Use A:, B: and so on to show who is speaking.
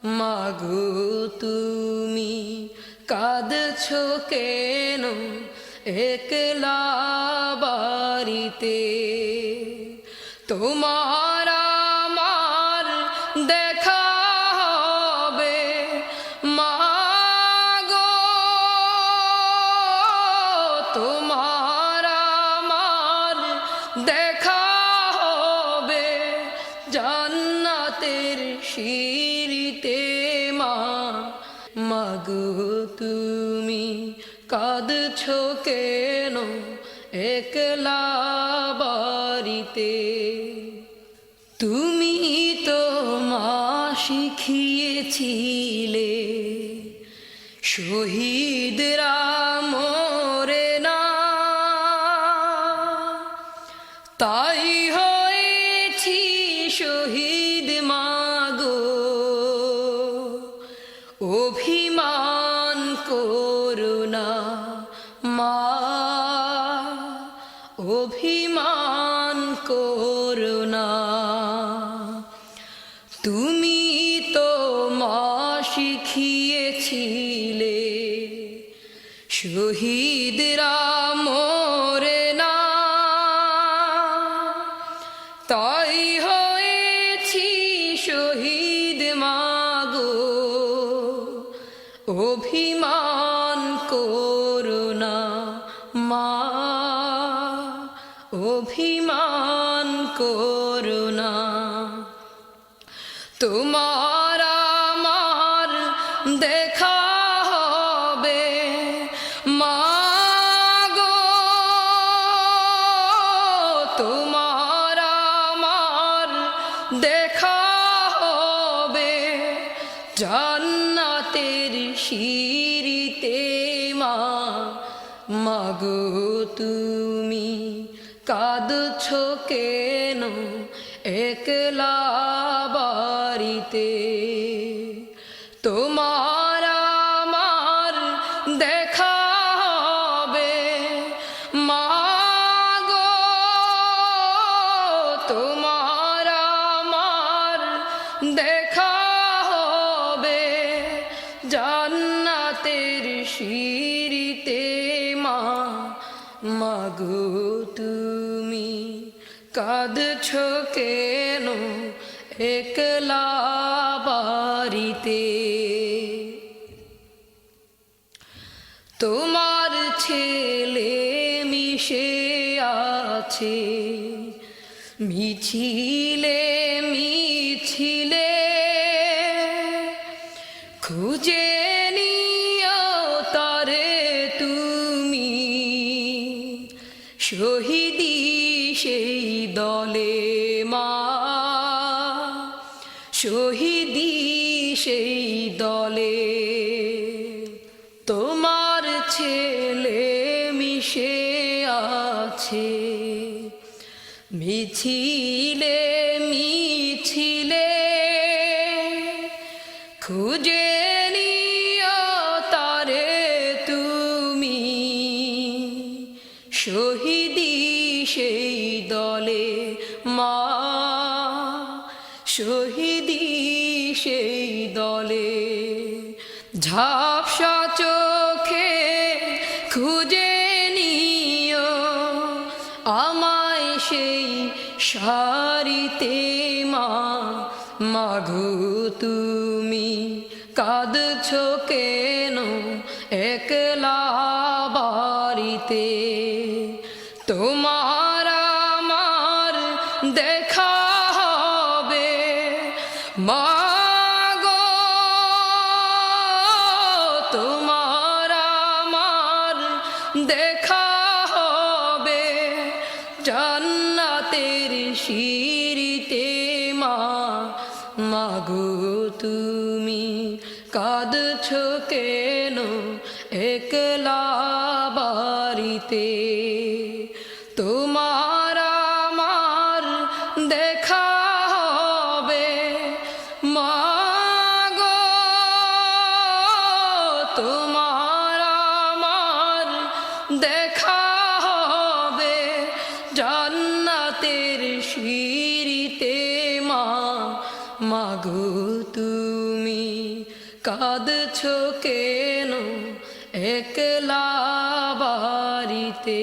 A: মাগো তুমি কাঁদছো কেন একলা বাড়িতে? তোমার আমার দেখা হবে মাগো, তোমার আমার দেখা হবে জান্নাতের সিঁড়িতে। মাগো তুমি কাঁদছো কেন একলা বাড়িতে? তুমি তো মা শিখিয়েছিলে শহীদরা মরে না, তাই হয়েছি শহীদ মাগো। অভিমান করো না মা, অভিমান করো না। তুমি তো মা শিখিয়েছিলে শহীদরা মরে না, তাই হয়েছি শহীদ মাগো। অভিমান করো না মা, অভিমান করো না। তোমার আমার দেখা হবে মাগো, তোমার আমার দেখা হবে জান্নাতের সিঁড়িতে। মাগো তুমি কাঁদছো কেন একলা বাড়িতে? তোমার আমার দেখা হবে মাগো, তোমার আমার দেখা হবে জান্নাতের সিঁড়িতে। মাগো তুমি কাঁদছো কেন একলা বাড়িতে? তোমার ছেলে মিশে আছে মিছিলে মিছিলে, খুঁজে নিও তারে তুমি। শহীদি সেই দলে মা, শহীদি সেই দলে। তোমার ছেলে মিশে আছে মিছিলে মিছিলে, খুঁজে নিও তারে তুমি। শহীদি সেই দলে মা, শহীদি সেই দলে। ঝাপসা চোখে খুঁজে নিও আমায় সেই সারিতে। মাগো তুমি কাঁদছো কেন একলা বাড়িতে? তোমার আমার দেখা হবে মাগো, তোমার আমার দেখা হবে জান্নাতের সিঁড়িতে। মাগো তুমি কাঁদছো কেন একলা বাড়িতে? তোমার আমার দেখা হবে মাগো, তোমার আমার দেখা হবে জান্নাতের সিঁড়িতে। মাগো তুমি কাঁদছো কেন একলা বাড়িতে।